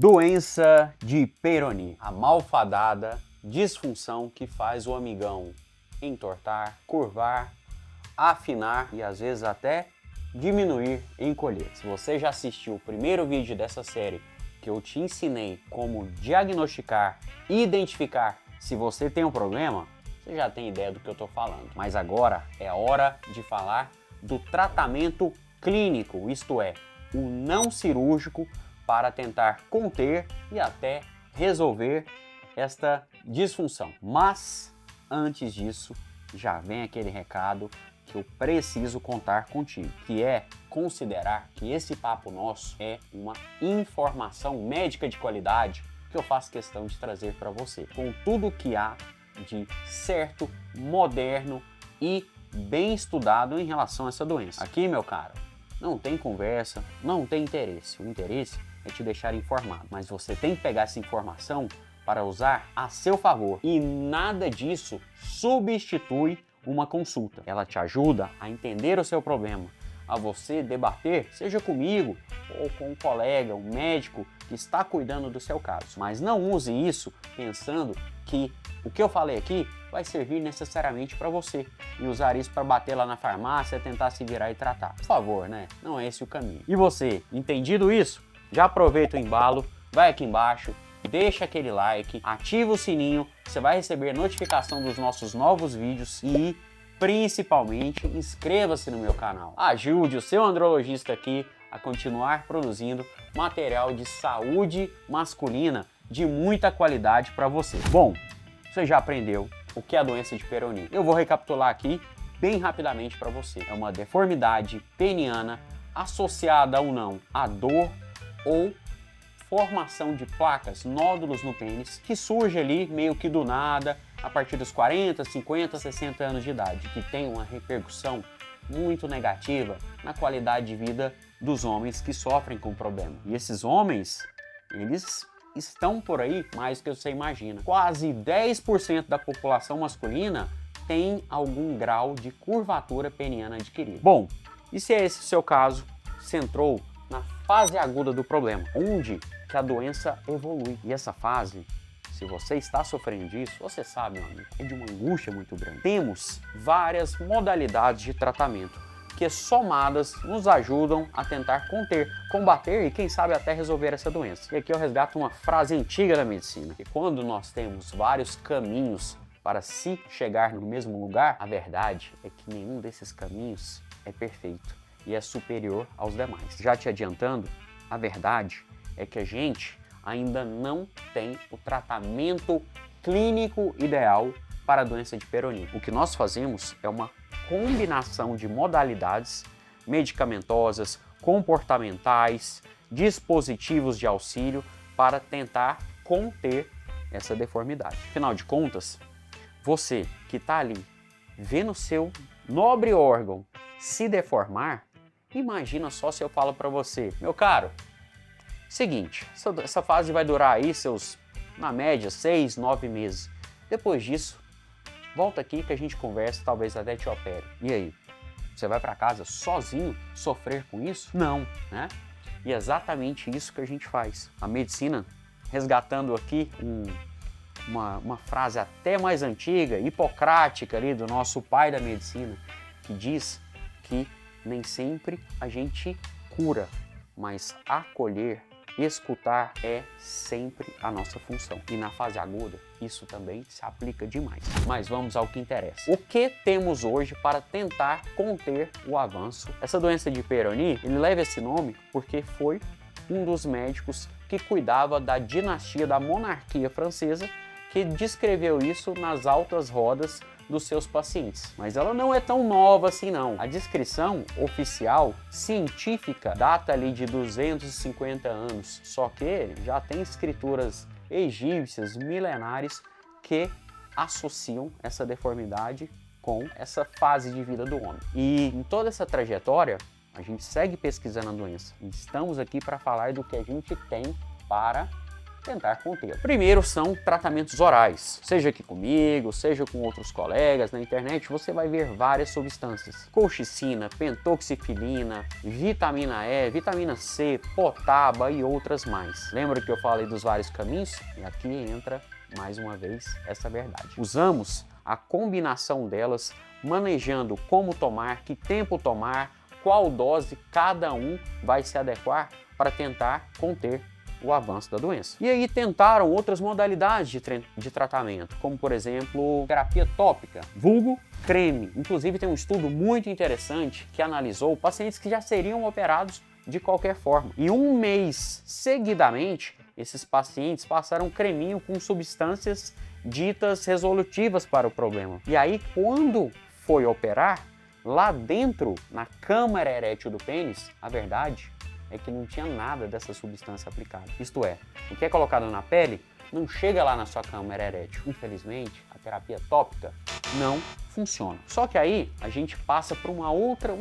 Doença de Peyronie, a malfadada disfunção que faz o amigão entortar, curvar, afinar e às vezes até diminuir e encolher. Se você já assistiu o primeiro vídeo dessa série que eu te ensinei como diagnosticar e identificar se você tem um problema, você já tem ideia do que eu estou falando. Mas agora é hora de falar do tratamento clínico, isto é, o não cirúrgico, para tentar conter e até resolver esta disfunção. Mas antes disso, já vem aquele recado que eu preciso contar contigo, que é considerar que esse papo nosso é uma informação médica de qualidade que eu faço questão de trazer para você, com tudo que há de certo, moderno e bem estudado em relação a essa doença. Aqui, meu caro, não tem conversa, não tem interesse. O interesse é te deixar informado, mas você tem que pegar essa informação para usar a seu favor e nada disso substitui uma consulta. Ela te ajuda a entender o seu problema, a você debater, seja comigo ou com um colega, um médico que está cuidando do seu caso. Mas não use isso pensando que o que eu falei aqui vai servir necessariamente para você e usar isso para bater lá na farmácia, tentar se virar e tratar. Por favor, né? Não é esse o caminho. E você, entendido isso? Já aproveita o embalo, vai aqui embaixo, deixa aquele like, ativa o sininho, você vai receber notificação dos nossos novos vídeos e, principalmente, inscreva-se no meu canal. Ajude o seu andrologista aqui a continuar produzindo material de saúde masculina de muita qualidade para você. Bom, você já aprendeu o que é a doença de Peyronie. Eu vou recapitular aqui bem rapidamente para você. É uma deformidade peniana associada ou não à dor ou formação de placas, nódulos no pênis, que surge ali meio que do nada, a partir dos 40, 50, 60 anos de idade, que tem uma repercussão muito negativa na qualidade de vida dos homens que sofrem com o problema. E esses homens, eles estão por aí mais do que você imagina. Quase 10% da população masculina tem algum grau de curvatura peniana adquirida. Bom, e se é esse o seu caso, você entrou na fase aguda do problema, onde que a doença evolui. E essa fase, se você está sofrendo disso, você sabe, meu amigo, é de uma angústia muito grande. Temos várias modalidades de tratamento que somadas nos ajudam a tentar conter, combater e quem sabe até resolver essa doença. E aqui eu resgato uma frase antiga da medicina, que quando nós temos vários caminhos para se chegar no mesmo lugar, a verdade é que nenhum desses caminhos é perfeito e é superior aos demais. Já te adiantando, a verdade é que a gente ainda não tem o tratamento clínico ideal para a doença de Peyronie. O que nós fazemos é uma combinação de modalidades medicamentosas, comportamentais, dispositivos de auxílio para tentar conter essa deformidade. Afinal de contas, você que está ali vendo seu nobre órgão se deformar, imagina só se eu falo para você, meu caro, seguinte, essa fase vai durar aí seus, na média, 6, 9 meses. Depois disso, volta aqui que a gente conversa, talvez até te opere. E aí, você vai para casa sozinho sofrer com isso? Não, né? E é exatamente isso que a gente faz. A medicina, resgatando aqui uma frase até mais antiga, hipocrática ali do nosso pai da medicina, que diz que nem sempre a gente cura, mas acolher, escutar é sempre a nossa função. E na fase aguda, isso também se aplica demais. Mas vamos ao que interessa. O que temos hoje para tentar conter o avanço? Essa doença de Peyronie, ele leva esse nome porque foi um dos médicos que cuidava da dinastia da monarquia francesa que descreveu isso nas altas rodas dos seus pacientes. Mas ela não é tão nova assim não. A descrição oficial, científica, data ali de 250 anos. Só que já tem escrituras egípcias, milenares, que associam essa deformidade com essa fase de vida do homem. E em toda essa trajetória, a gente segue pesquisando a doença. Estamos aqui para falar do que a gente tem para tentar conter. Primeiro são tratamentos orais, seja aqui comigo, seja com outros colegas na internet, você vai ver várias substâncias. Colchicina, pentoxifilina, vitamina E, vitamina C, potaba e outras mais. Lembra que eu falei dos vários caminhos? E aqui entra mais uma vez essa verdade. Usamos a combinação delas, manejando como tomar, que tempo tomar, qual dose cada um vai se adequar para tentar conter o avanço da doença. E aí tentaram outras modalidades de tratamento, como por exemplo, terapia tópica, vulgo creme. Inclusive tem um estudo muito interessante que analisou pacientes que já seriam operados de qualquer forma. E um mês seguidamente, esses pacientes passaram creminho com substâncias ditas resolutivas para o problema. E aí quando foi operar, lá dentro, na câmara erétil do pênis, a verdade é que não tinha nada dessa substância aplicada. Isto é, o que é colocado na pele não chega lá na sua câmara erétil. Infelizmente, a terapia tópica não funciona. Só que aí a gente passa para um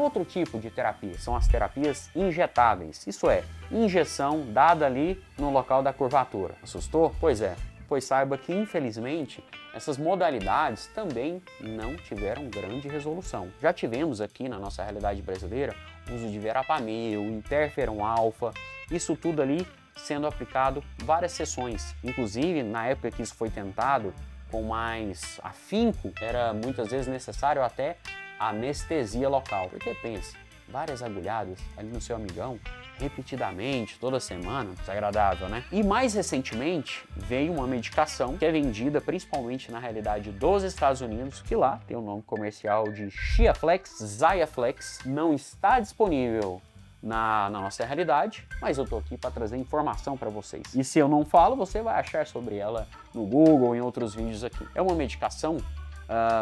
outro tipo de terapia. São as terapias injetáveis. Isso é, injeção dada ali no local da curvatura. Assustou? Pois é. Pois saiba que, infelizmente, essas modalidades também não tiveram grande resolução. Já tivemos aqui na nossa realidade brasileira o uso de verapamil, interferon alfa, isso tudo ali sendo aplicado várias sessões. Inclusive, na época que isso foi tentado com mais afinco, era muitas vezes necessário até anestesia local. Porque pensa, várias agulhadas ali no seu amigão, repetidamente, toda semana, desagradável, né? E mais recentemente veio uma medicação que é vendida principalmente na realidade dos Estados Unidos, que lá tem o nome comercial de Xiaflex, Xiaflex, não está disponível na nossa realidade, mas eu tô aqui para trazer informação para vocês. E se eu não falo, você vai achar sobre ela no Google ou em outros vídeos aqui. É uma medicação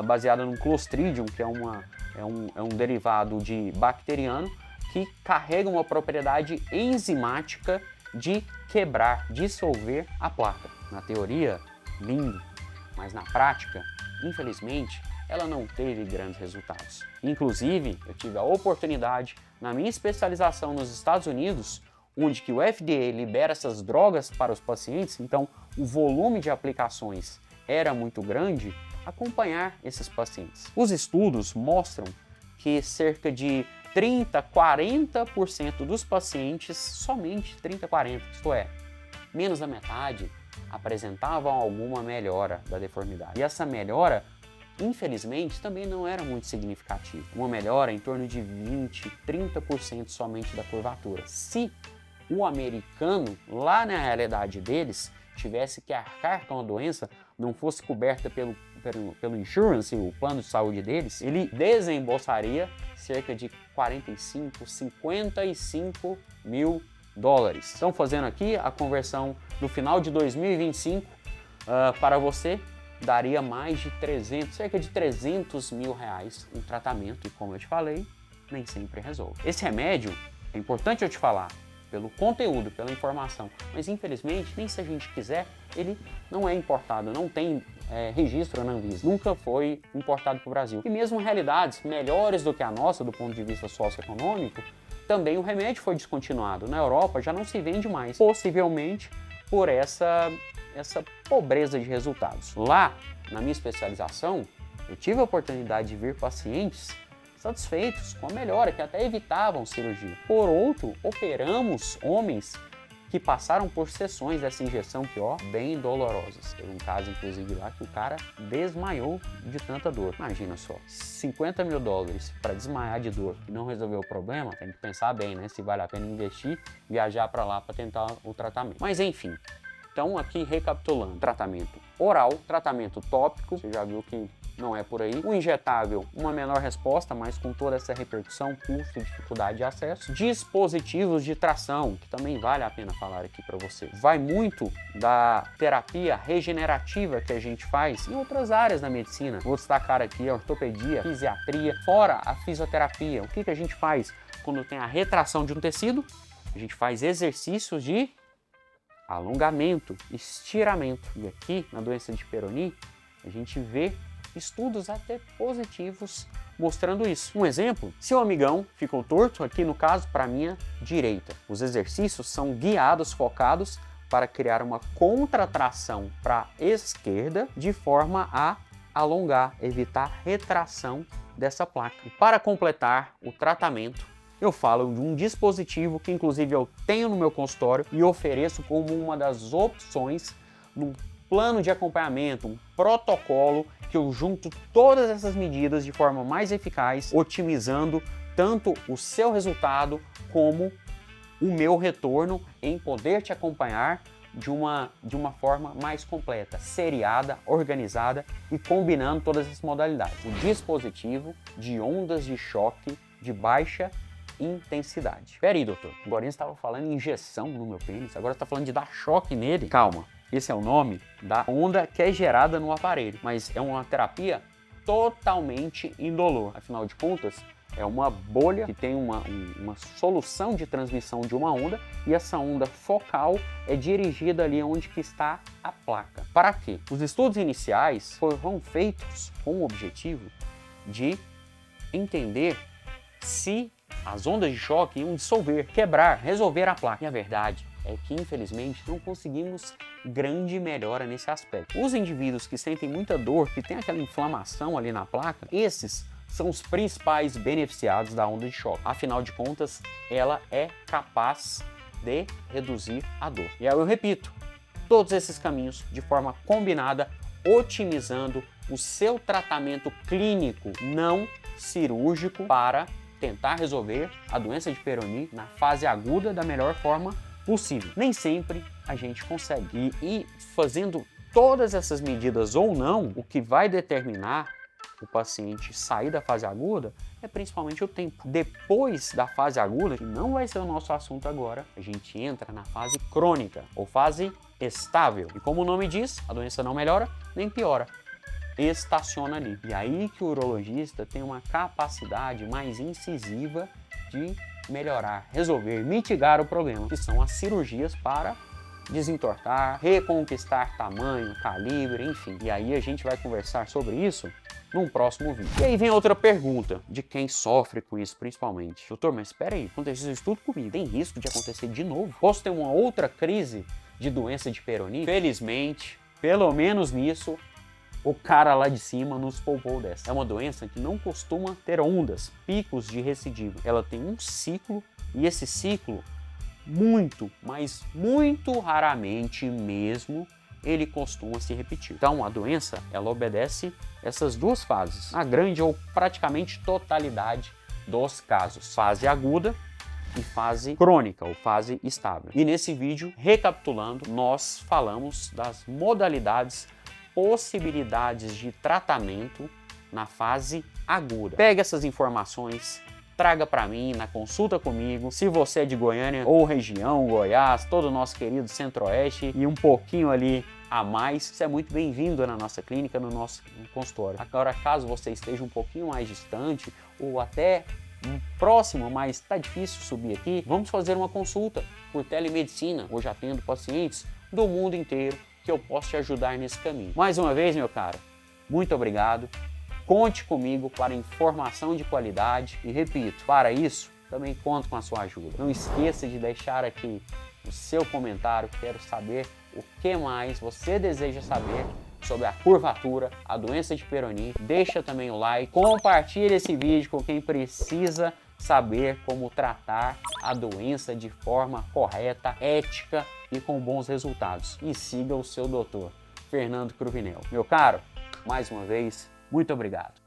baseada no Clostridium, que é um derivado de bacteriano, que carrega uma propriedade enzimática de quebrar, dissolver a placa. Na teoria, lindo, mas na prática, infelizmente, ela não teve grandes resultados. Inclusive, eu tive a oportunidade, na minha especialização nos Estados Unidos, onde que o FDA libera essas drogas para os pacientes, então o volume de aplicações era muito grande, acompanhar esses pacientes. Os estudos mostram que cerca de 30, 40% dos pacientes, somente 30, 40%, isto é, menos da metade, apresentavam alguma melhora da deformidade. E essa melhora, infelizmente, também não era muito significativa. Uma melhora em torno de 20, 30% somente da curvatura. Se o americano, lá na realidade deles, tivesse que arcar com a doença, não fosse coberta pelo insurance, o plano de saúde deles, ele desembolsaria cerca de 45, 55 mil dólares. Estão fazendo aqui a conversão no final de 2025 para você, daria mais de cerca de 300 mil reais um tratamento e, como eu te falei, nem sempre resolve. Esse remédio, é importante eu te falar, pelo conteúdo, pela informação, mas infelizmente, nem se a gente quiser, ele não é importado, não tem registro na Anvisa, nunca foi importado para o Brasil. E mesmo realidades melhores do que a nossa, do ponto de vista socioeconômico, também o remédio foi descontinuado. Na Europa já não se vende mais, possivelmente por essa pobreza de resultados. Lá, na minha especialização, eu tive a oportunidade de ver pacientes satisfeitos com a melhora, que até evitavam cirurgia. Por outro, operamos homens que passaram por sessões dessa injeção que, bem dolorosas. Teve um caso, inclusive, lá que o cara desmaiou de tanta dor. Imagina só, 50 mil dólares para desmaiar de dor e não resolver o problema, tem que pensar bem, né? Se vale a pena investir, viajar para lá para tentar o tratamento. Mas enfim, então aqui recapitulando, tratamento oral, tratamento tópico, você já viu que não é por aí. O injetável, uma menor resposta, mas com toda essa repercussão, custo e dificuldade de acesso. Dispositivos de tração, que também vale a pena falar aqui para você. Vai muito da terapia regenerativa que a gente faz em outras áreas da medicina. Vou destacar aqui a ortopedia, fisiatria, fora a fisioterapia. O que a gente faz quando tem a retração de um tecido? A gente faz exercícios de alongamento, estiramento. E aqui, na doença de Peyronie, a gente vê estudos até positivos mostrando isso. Um exemplo, se o amigão ficou torto, aqui no caso para a minha direita. Os exercícios são guiados, focados para criar uma contratração para a esquerda de forma a alongar, evitar retração dessa placa. E para completar o tratamento, eu falo de um dispositivo que inclusive eu tenho no meu consultório e ofereço como uma das opções no plano de acompanhamento, um protocolo que eu junto todas essas medidas de forma mais eficaz, otimizando tanto o seu resultado como o meu retorno em poder te acompanhar de uma forma mais completa, seriada, organizada e combinando todas as modalidades. O dispositivo de ondas de choque de baixa intensidade. Espera aí, doutor. Agora você estava falando em injeção no meu pênis, agora está falando de dar choque nele. Calma, esse é o nome da onda que é gerada no aparelho, mas é uma terapia totalmente indolor. Afinal de contas, é uma bolha que tem uma solução de transmissão de uma onda e essa onda focal é dirigida ali onde que está a placa. Para quê? Os estudos iniciais foram feitos com o objetivo de entender se as ondas de choque iam dissolver, quebrar, resolver a placa. E a verdade é que, infelizmente, não conseguimos grande melhora nesse aspecto. Os indivíduos que sentem muita dor, que tem aquela inflamação ali na placa, esses são os principais beneficiados da onda de choque. Afinal de contas, ela é capaz de reduzir a dor. E aí eu repito, todos esses caminhos de forma combinada, otimizando o seu tratamento clínico não cirúrgico para tentar resolver a doença de Peyronie na fase aguda da melhor forma possível. Nem sempre a gente consegue. E fazendo todas essas medidas ou não, o que vai determinar o paciente sair da fase aguda é principalmente o tempo. Depois da fase aguda, que não vai ser o nosso assunto agora, a gente entra na fase crônica ou fase estável. E como o nome diz, a doença não melhora nem piora, estaciona ali. E aí que o urologista tem uma capacidade mais incisiva de melhorar, resolver, mitigar o problema, que são as cirurgias para desentortar, reconquistar tamanho, calibre, enfim. E aí a gente vai conversar sobre isso num próximo vídeo. E aí vem outra pergunta de quem sofre com isso principalmente. Doutor, mas espera aí, aconteceu isso tudo comigo, tem risco de acontecer de novo? Posso ter uma outra crise de doença de Peyronie? Felizmente, pelo menos nisso, o cara lá de cima nos poupou dessa. É uma doença que não costuma ter ondas, picos de recidiva. Ela tem um ciclo e esse ciclo, muito, mas muito raramente mesmo, ele costuma se repetir. Então a doença, ela obedece essas duas fases, na grande ou praticamente totalidade dos casos. Fase aguda e fase crônica ou fase estável. E nesse vídeo, recapitulando, nós falamos das modalidades, possibilidades de tratamento na fase aguda. Pega essas informações, traga para mim na consulta comigo. Se você é de Goiânia ou região, Goiás, todo o nosso querido Centro-Oeste e um pouquinho ali a mais, você é muito bem-vindo na nossa clínica, no nosso consultório. Agora, caso você esteja um pouquinho mais distante ou até próximo, mas está difícil subir aqui, vamos fazer uma consulta por telemedicina. Hoje atendo pacientes do mundo inteiro que eu posso te ajudar nesse caminho. Mais uma vez, meu caro, muito obrigado. Conte comigo para informação de qualidade e, repito, para isso, também conto com a sua ajuda. Não esqueça de deixar aqui o seu comentário, quero saber o que mais você deseja saber sobre a curvatura, a doença de Peyronie. Deixa também o like, compartilhe esse vídeo com quem precisa saber como tratar a doença de forma correta, ética e com bons resultados. E siga o seu doutor, Fernando Cruvinel. Meu caro, mais uma vez, muito obrigado.